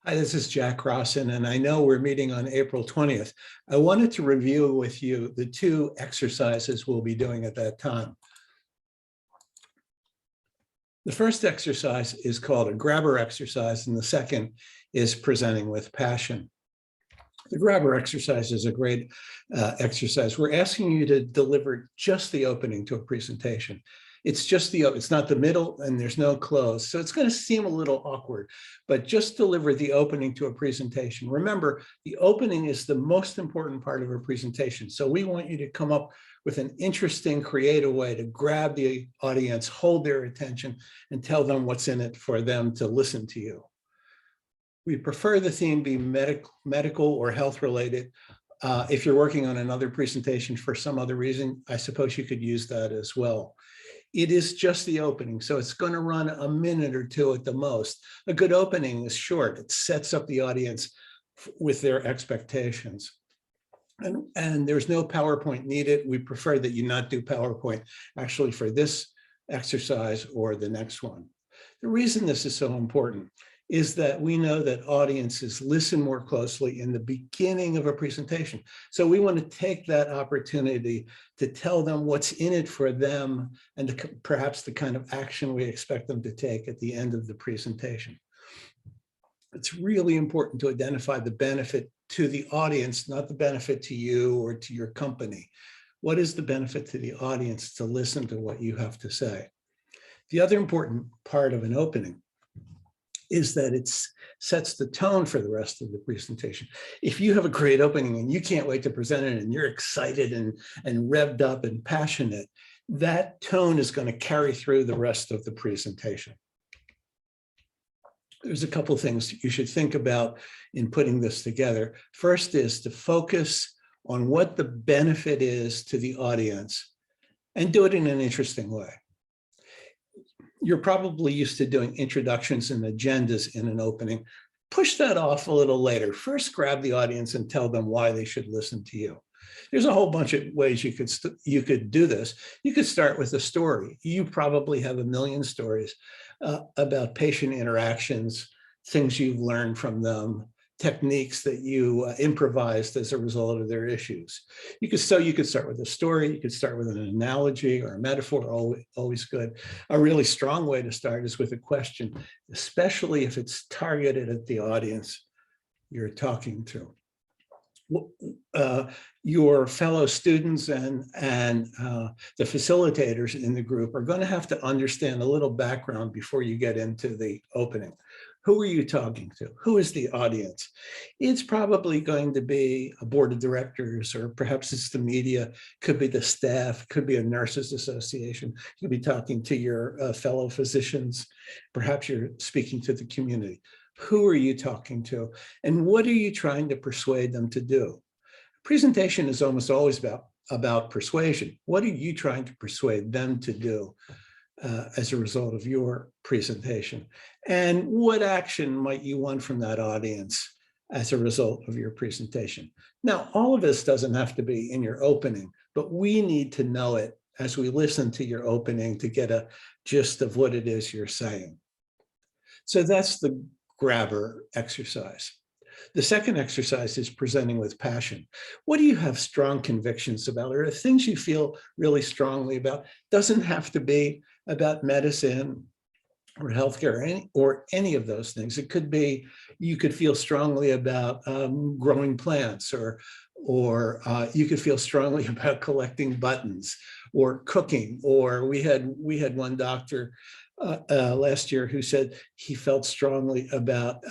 Hi, this is Jack Rawson, and I know we're meeting on April 20th. I wanted to review with you the two exercises we'll be doing at that time. The first exercise is called a grabber exercise, and the second is presenting with passion. The grabber exercise is a great exercise. We're asking you to deliver just the opening to a presentation. It's not the middle and there's no close. So it's going to seem a little awkward, but just deliver the opening to a presentation. Remember, the opening is the most important part of a presentation. So we want you to come up with an interesting, creative way to grab the audience, hold their attention, and tell them what's in it for them to listen to you. We prefer the theme be medical or health related. If you're working on another presentation for some other reason, I suppose you could use that as well. It is just the opening, so it's going to run a minute or two at the most. A good opening is short. It sets up the audience with their expectations. And there's no PowerPoint needed. We prefer that you not do PowerPoint actually for this exercise or the next one. The reason this is so important is that we know that audiences listen more closely in the beginning of a presentation. So we want to take that opportunity to tell them what's in it for them and perhaps the kind of action we expect them to take at the end of the presentation. It's really important to identify the benefit to the audience, not the benefit to you or to your company. What is the benefit to the audience to listen to what you have to say? The other important part of an opening is that it sets the tone for the rest of the presentation. If you have a great opening and you can't wait to present it and you're excited and revved up and passionate, that tone is going to carry through the rest of the presentation. There's a couple of things you should think about in putting this together. First is to focus on what the benefit is to the audience and do it in an interesting way. You're probably used to doing introductions and agendas in an opening. Push that off a little later. First, grab the audience and tell them why they should listen to you. There's a whole bunch of ways you could do this. You could start with a story. You probably have a million stories about patient interactions, things you've learned from them, techniques that you improvised as a result of their issues. You could start with a story, you could start with an analogy or a metaphor, always good. A really strong way to start is with a question, especially if it's targeted at the audience you're talking to. Your fellow students and the facilitators in the group are going to have to understand a little background before you get into the opening. Who are you talking to? Who is the audience? It's probably going to be a board of directors, or perhaps it's the media, could be the staff, could be a nurses association. You'll be talking to your fellow physicians. Perhaps you're speaking to the community. Who are you talking to? And what are you trying to persuade them to do? Presentation is almost always about persuasion. What are you trying to persuade them to do as a result of your presentation? And what action might you want from that audience as a result of your presentation? Now, all of this doesn't have to be in your opening, but we need to know it as we listen to your opening to get a gist of what it is you're saying. So that's the grabber exercise. The second exercise is presenting with passion. What do you have strong convictions about, or things you feel really strongly about? Doesn't have to be about medicine or healthcare or any of those things. It could be, you could feel strongly about growing plants, or you could feel strongly about collecting buttons or cooking. Or we had one doctor last year who said he felt strongly about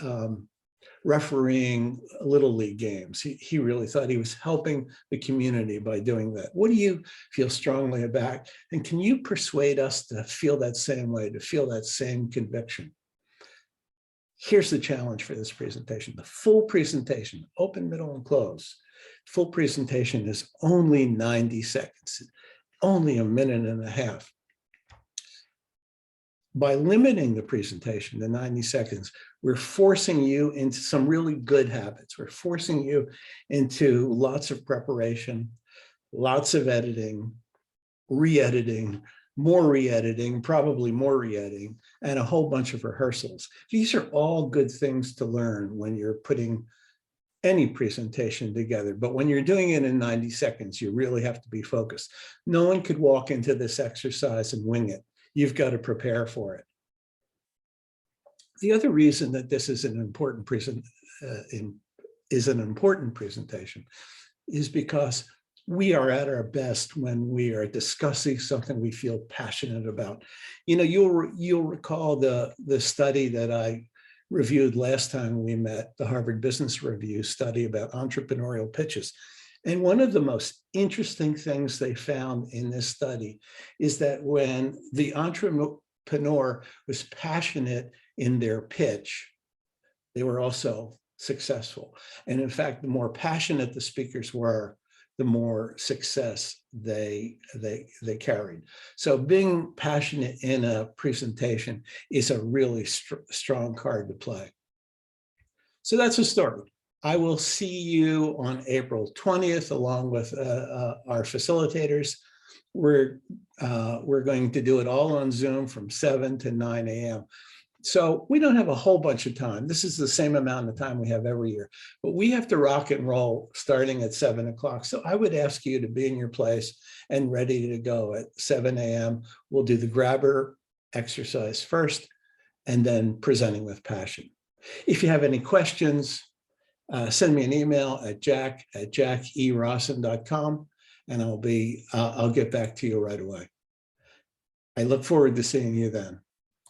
refereeing Little League games. He really thought he was helping the community by doing that. What do you feel strongly about? And can you persuade us to feel that same way, to feel that same conviction? Here's the challenge for this presentation. The full presentation, open, middle, and close. Full presentation is only 90 seconds, only a minute and a half. By limiting the presentation to 90 seconds, we're forcing you into some really good habits. We're forcing you into lots of preparation, lots of editing, re-editing, more re-editing, probably more re-editing, and a whole bunch of rehearsals. These are all good things to learn when you're putting any presentation together. But when you're doing it in 90 seconds, you really have to be focused. No one could walk into this exercise and wing it. You've got to prepare for it. The other reason that this is an important presentation is because we are at our best when we are discussing something we feel passionate about. You know, you'll recall the study that I reviewed last time we met, the Harvard Business Review study about entrepreneurial pitches. And one of the most interesting things they found in this study is that when the entrepreneur was passionate in their pitch, they were also successful. And in fact, the more passionate the speakers were, the more success they carried. So being passionate in a presentation is a really strong card to play. So that's a story. I will see you on April 20th, along with our facilitators. We're going to do it all on Zoom from 7 to 9 a.m. So we don't have a whole bunch of time. This is the same amount of time we have every year, but we have to rock and roll starting at 7 o'clock. So I would ask you to be in your place and ready to go at 7 a.m. We'll do the grabber exercise first and then presenting with passion. If you have any questions, send me an email at jack@jackerossen.com and I'll get back to you right away. I look forward to seeing you then.